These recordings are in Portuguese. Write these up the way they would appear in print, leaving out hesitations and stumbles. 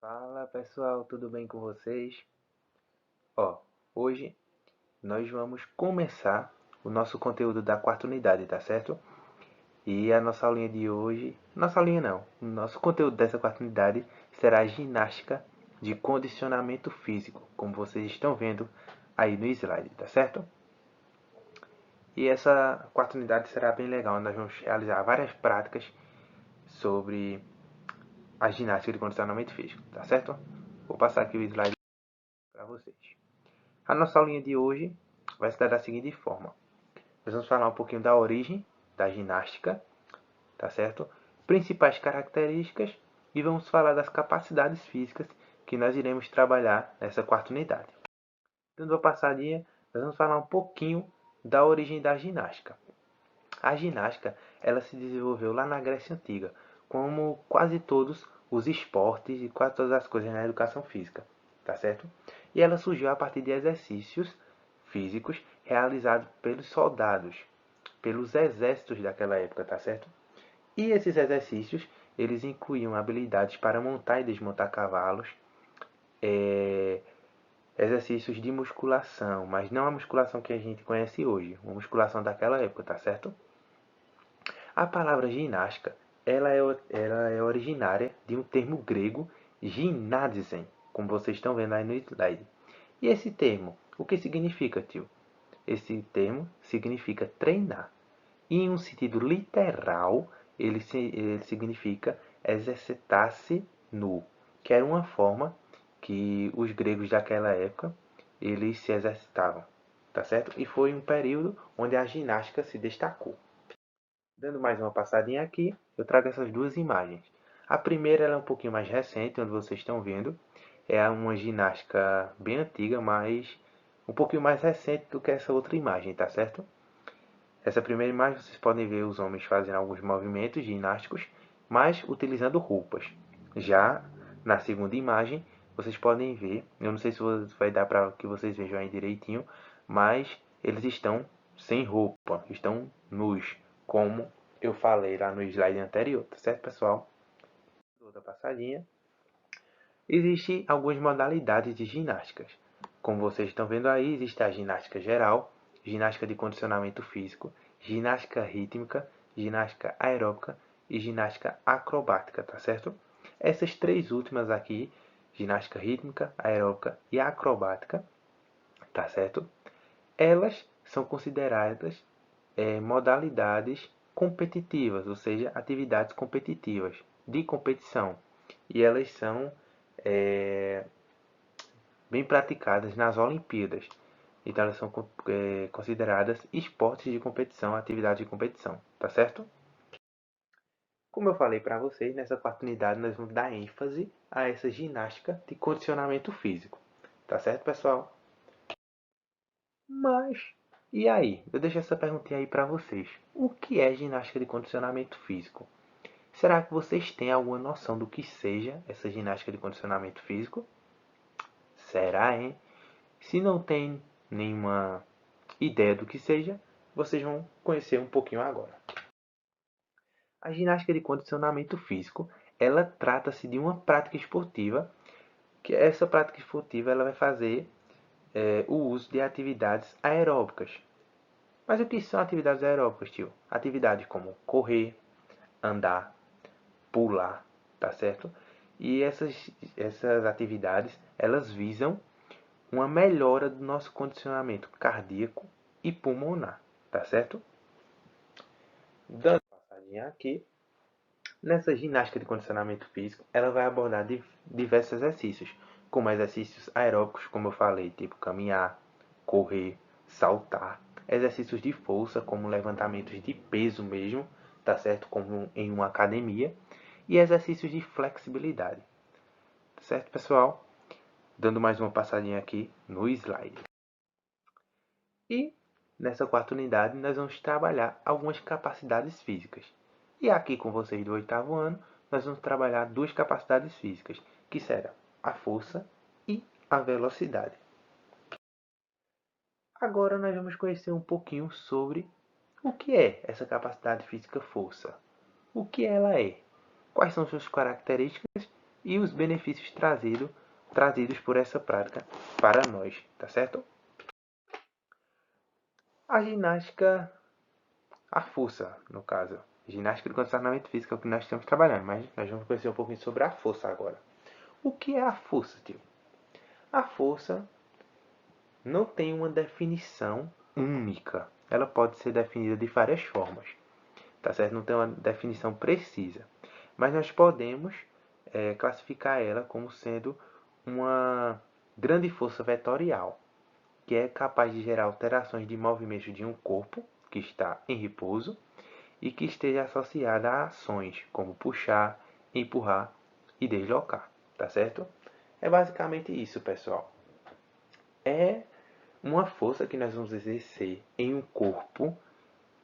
Fala pessoal, tudo bem com vocês? Ó, hoje nós vamos começar o nosso conteúdo da quarta unidade, tá certo? E a nossa aulinha de hoje, nossa aulinha não, o nosso conteúdo dessa quarta unidade será ginástica de condicionamento físico, como vocês estão vendo aí no slide, tá certo? E essa quarta unidade será bem legal, nós vamos realizar várias práticas sobre a ginástica de condicionamento físico, tá certo? Vou passar aqui o slide para vocês. A nossa aulinha de hoje vai se dar da seguinte forma. Nós vamos falar um pouquinho da origem da ginástica, tá certo? Principais características e vamos falar das capacidades físicas que nós iremos trabalhar nessa quarta unidade. Dando uma passadinha, nós vamos falar um pouquinho da origem da ginástica. A ginástica, ela se desenvolveu lá na Grécia Antiga, como quase todos os esportes e quase todas as coisas na educação física, tá certo? E ela surgiu a partir de exercícios físicos realizados pelos soldados, pelos exércitos daquela época, tá certo? E esses exercícios, eles incluíam habilidades para montar e desmontar cavalos, exercícios de musculação, mas não a musculação que a gente conhece hoje, uma musculação daquela época, tá certo? A palavra ginástica, ela é originária de um termo grego gymnasium, como vocês estão vendo aí no slide. E esse termo, o que significa, tio? Esse termo significa treinar. E em um sentido literal, ele significa exercitar-se nu, que era uma forma que os gregos daquela época eles se exercitavam, tá certo? E foi um período onde a ginástica se destacou. Dando mais uma passadinha aqui, eu trago essas duas imagens. A primeira ela é um pouquinho mais recente, onde vocês estão vendo. É uma ginástica bem antiga, mas um pouquinho mais recente do que essa outra imagem, tá certo? Essa primeira imagem vocês podem ver os homens fazendo alguns movimentos ginásticos, mas utilizando roupas. Já na segunda imagem, vocês podem ver, eu não sei se vai dar para que vocês vejam aí direitinho, mas eles estão sem roupa, estão nus, como eu falei lá no slide anterior, tá certo, pessoal? Outra passadinha. Existem algumas modalidades de ginásticas. Como vocês estão vendo aí, existe a ginástica geral, ginástica de condicionamento físico, ginástica rítmica, ginástica aeróbica e ginástica acrobática, tá certo? Essas três últimas aqui, ginástica rítmica, aeróbica e acrobática, tá certo? Elas são consideradas modalidades competitivas, ou seja, atividades competitivas, de competição. E elas são é, bem praticadas nas Olimpíadas. Então elas são consideradas esportes de competição, atividades de competição, tá certo? Como eu falei para vocês, nessa quarta unidade nós vamos dar ênfase a essa ginástica de condicionamento físico, tá certo, pessoal? Mas e aí? Eu deixo essa perguntinha aí para vocês. O que é ginástica de condicionamento físico? Será que vocês têm alguma noção do que seja essa ginástica de condicionamento físico? Será, hein? Se não tem nenhuma ideia do que seja, vocês vão conhecer um pouquinho agora. A ginástica de condicionamento físico, ela trata-se de uma prática esportiva, que essa prática esportiva ela vai fazer o uso de atividades aeróbicas. Mas o que são atividades aeróbicas, tio? Atividades como correr, andar, pular, tá certo? E essas atividades, elas visam uma melhora do nosso condicionamento cardíaco e pulmonar, tá certo? Dando uma passadinha aqui, nessa ginástica de condicionamento físico, ela vai abordar diversos exercícios, como exercícios aeróbicos, como eu falei, tipo caminhar, correr, saltar, exercícios de força, como levantamentos de peso mesmo, tá certo? Como em uma academia, e exercícios de flexibilidade. Tá certo, pessoal? Dando mais uma passadinha aqui no slide. E nessa quarta unidade nós vamos trabalhar algumas capacidades físicas. E aqui com vocês do oitavo ano, nós vamos trabalhar duas capacidades físicas, que serão a força e a velocidade. Agora nós vamos conhecer um pouquinho sobre o que é essa capacidade física força. O que ela é? Quais são suas características e os benefícios trazidos por essa prática para nós, tá certo? A ginástica, a força, no caso. Ginástica do condicionamento físico é o que nós estamos trabalhando, mas nós vamos conhecer um pouquinho sobre a força agora. O que é a força, tio? A força não tem uma definição única. Ela pode ser definida de várias formas, tá certo? Não tem uma definição precisa. Mas nós podemos classificar ela como sendo uma grande força vetorial, que é capaz de gerar alterações de movimentos de um corpo que está em repouso e que esteja associada a ações como puxar, empurrar e deslocar, tá certo? É basicamente isso, pessoal. É uma força que nós vamos exercer em um corpo,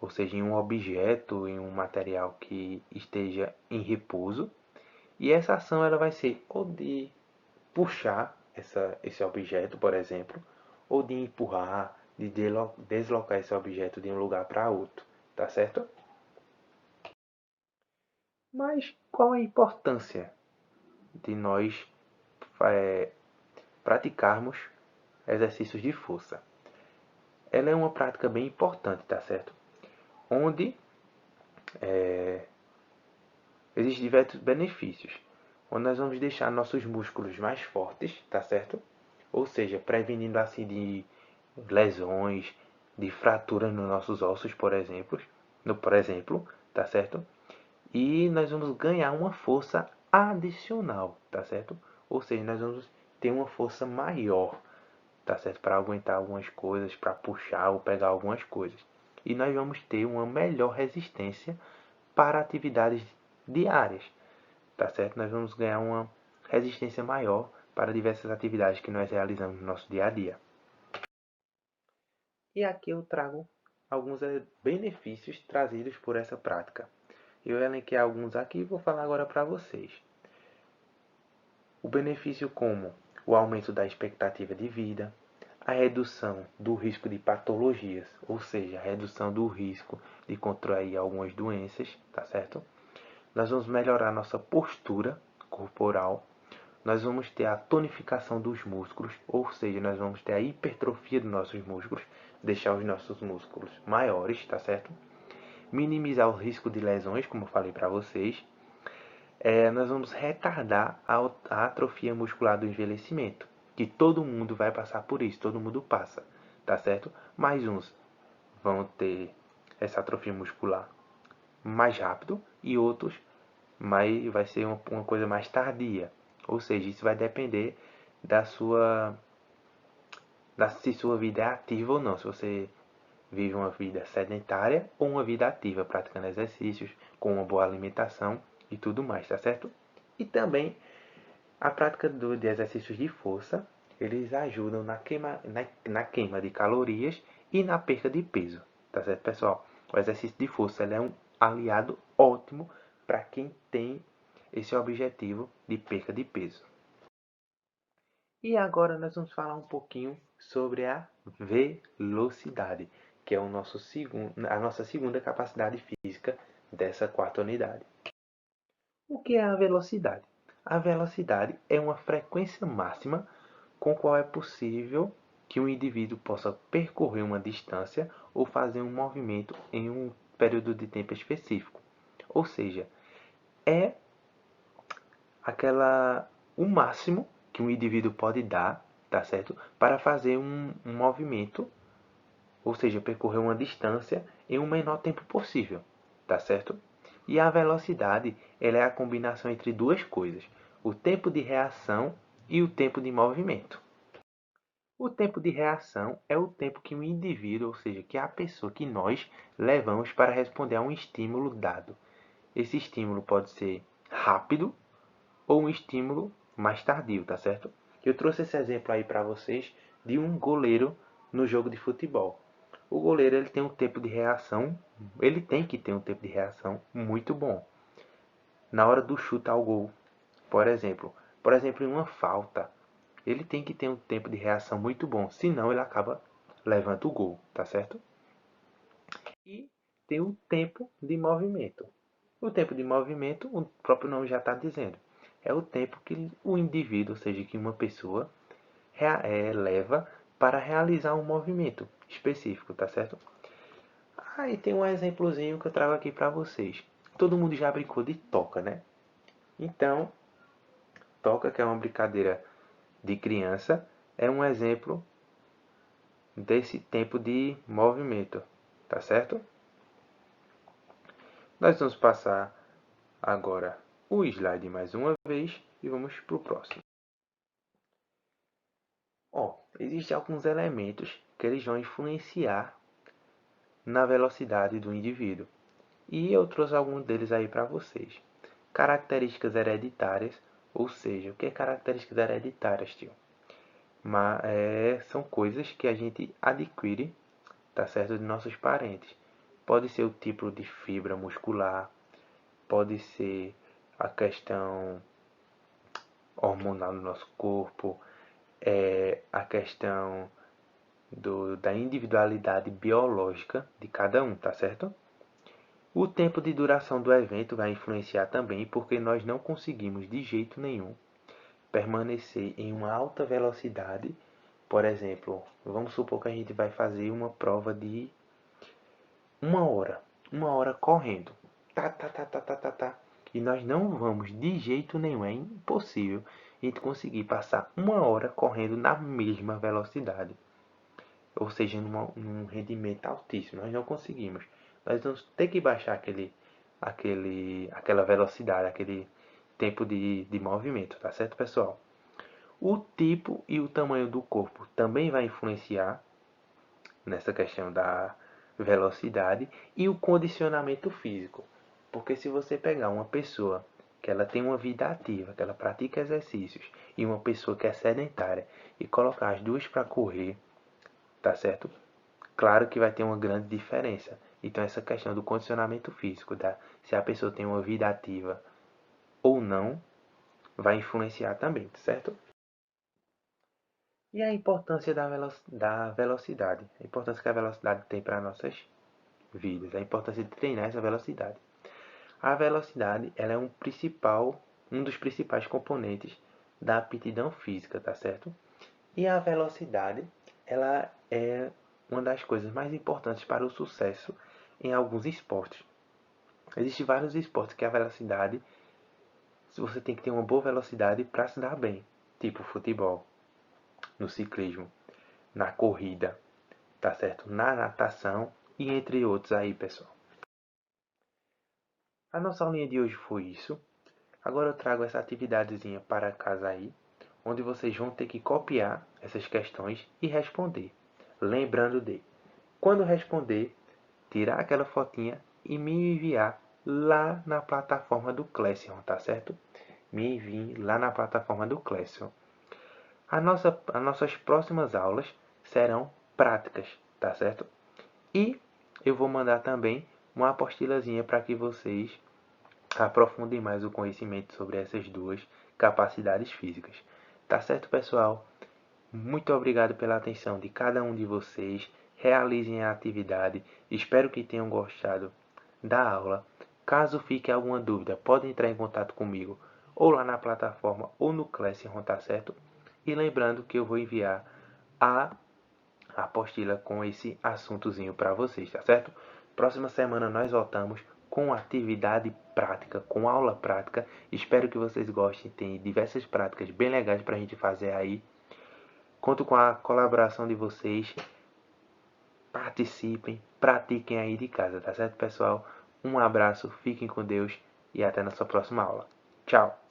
ou seja, em um objeto, em um material que esteja em repouso. E essa ação ela vai ser ou de puxar esse objeto, por exemplo, ou de empurrar, de deslocar esse objeto de um lugar para outro, tá certo? Mas qual a importância de nós praticarmos exercícios de força? Ela é uma prática bem importante, tá certo? Onde existem diversos benefícios. Onde nós vamos deixar nossos músculos mais fortes, tá certo? Ou seja, prevenindo assim de lesões, de fraturas nos nossos ossos, por exemplo, tá certo? E nós vamos ganhar uma força adicional, tá certo? Ou seja, nós vamos ter uma força maior, tá certo? Para aguentar algumas coisas, para puxar ou pegar algumas coisas. E nós vamos ter uma melhor resistência para atividades diárias, tá certo? Nós vamos ganhar uma resistência maior para diversas atividades que nós realizamos no nosso dia a dia. E aqui eu trago alguns benefícios trazidos por essa prática. Eu elenquei alguns aqui e vou falar agora para vocês. O benefício como o aumento da expectativa de vida, a redução do risco de patologias, ou seja, a redução do risco de contrair algumas doenças, tá certo? Nós vamos melhorar nossa postura corporal, nós vamos ter a tonificação dos músculos, ou seja, nós vamos ter a hipertrofia dos nossos músculos, deixar os nossos músculos maiores, tá certo? Minimizar o risco de lesões, como eu falei para vocês. Nós vamos retardar a atrofia muscular do envelhecimento, que todo mundo vai passar por isso, todo mundo passa, tá certo? Mas uns vão ter essa atrofia muscular mais rápido e outros vai ser uma coisa mais tardia. Ou seja, isso vai depender da se sua vida é ativa ou não. Se você vive uma vida sedentária ou uma vida ativa, praticando exercícios, com uma boa alimentação e tudo mais, tá certo? E também a prática de exercícios de força, eles ajudam na queima de calorias e na perca de peso, tá certo, pessoal? O exercício de força é um aliado ótimo para quem tem esse objetivo de perca de peso. E agora nós vamos falar um pouquinho sobre a velocidade, que é a nossa segunda capacidade física dessa quarta unidade. O que é a velocidade? A velocidade é uma frequência máxima com qual é possível que um indivíduo possa percorrer uma distância ou fazer um movimento em um período de tempo específico. Ou seja, é o máximo que um indivíduo pode dar, tá certo? Para fazer um movimento, ou seja, percorrer uma distância em um menor tempo possível, tá certo? E a velocidade, ela é a combinação entre duas coisas, o tempo de reação e o tempo de movimento. O tempo de reação é o tempo que o indivíduo, ou seja, que a pessoa, que nós levamos para responder a um estímulo dado. Esse estímulo pode ser rápido ou um estímulo mais tardio, tá certo? Eu trouxe esse exemplo aí para vocês de um goleiro no jogo de futebol. O goleiro ele tem um tempo de reação, ele tem que ter um tempo de reação muito bom. Na hora do chute ao gol, por exemplo, em uma falta, ele tem que ter um tempo de reação muito bom, senão ele acaba levando o gol, tá certo? E tem o tempo de movimento. O tempo de movimento, o próprio nome já está dizendo. é o tempo que o indivíduo, ou seja, que uma pessoa leva para realizar um movimento específico, tá certo? Aí tem um exemplozinho que eu trago aqui para vocês. Todo mundo já brincou de toca, né? Então, toca, que é uma brincadeira de criança, é um exemplo desse tempo de movimento, tá certo? Nós vamos passar agora o slide mais uma vez e vamos para o próximo. Existem alguns elementos que eles vão influenciar na velocidade do indivíduo. E eu trouxe alguns deles aí para vocês. Características hereditárias, ou seja, o que é características hereditárias, tio? São coisas que a gente adquire, tá certo, de nossos parentes. Pode ser o tipo de fibra muscular, pode ser a questão hormonal no nosso corpo, a questão da individualidade biológica de cada um, tá certo? O tempo de duração do evento vai influenciar também, porque nós não conseguimos de jeito nenhum permanecer em uma alta velocidade. Por exemplo, vamos supor que a gente vai fazer uma prova de uma hora correndo. Tá. E nós não vamos de jeito nenhum, é impossível a gente conseguir passar uma hora correndo na mesma velocidade. Ou seja, num rendimento altíssimo. Nós não conseguimos. Nós vamos ter que baixar aquela velocidade, aquele tempo de movimento, tá certo, pessoal? O tipo e o tamanho do corpo também vai influenciar nessa questão da velocidade e o condicionamento físico. Porque se você pegar uma pessoa que ela tem uma vida ativa, que ela pratica exercícios, e uma pessoa que é sedentária, e colocar as duas para correr, tá certo? Claro que vai ter uma grande diferença. Então essa questão do condicionamento físico, se a pessoa tem uma vida ativa ou não, vai influenciar também, certo? E a importância da velocidade, a importância que a velocidade tem para nossas vidas, a importância de treinar essa velocidade. A velocidade, ela é um dos principais componentes da aptidão física, tá certo? E a velocidade, ela é uma das coisas mais importantes para o sucesso em alguns esportes. Existem vários esportes que a velocidade, se você tem que ter uma boa velocidade para se dar bem, tipo futebol, no ciclismo, na corrida, tá certo? Na natação e entre outros aí, pessoal. A nossa aulinha de hoje foi isso. Agora eu trago essa atividadezinha para casa aí, onde vocês vão ter que copiar essas questões e responder. Lembrando de, quando responder, tirar aquela fotinha e me enviar lá na plataforma do Classroom, tá certo? Me envie lá na plataforma do Classroom. As nossas próximas aulas serão práticas, tá certo? E eu vou mandar também uma apostilazinha para que vocês aprofundem mais o conhecimento sobre essas duas capacidades físicas. Tá certo, pessoal? Muito obrigado pela atenção de cada um de vocês. Realizem a atividade. Espero que tenham gostado da aula. Caso fique alguma dúvida, podem entrar em contato comigo ou lá na plataforma ou no Classroom, tá certo? E lembrando que eu vou enviar a apostila com esse assuntozinho para vocês, tá certo? Próxima semana nós voltamos com atividade prática, com aula prática. Espero que vocês gostem. Tem diversas práticas bem legais para a gente fazer aí. Conto com a colaboração de vocês. Participem, pratiquem aí de casa, tá certo, pessoal? Um abraço, fiquem com Deus e até nossa próxima aula. Tchau!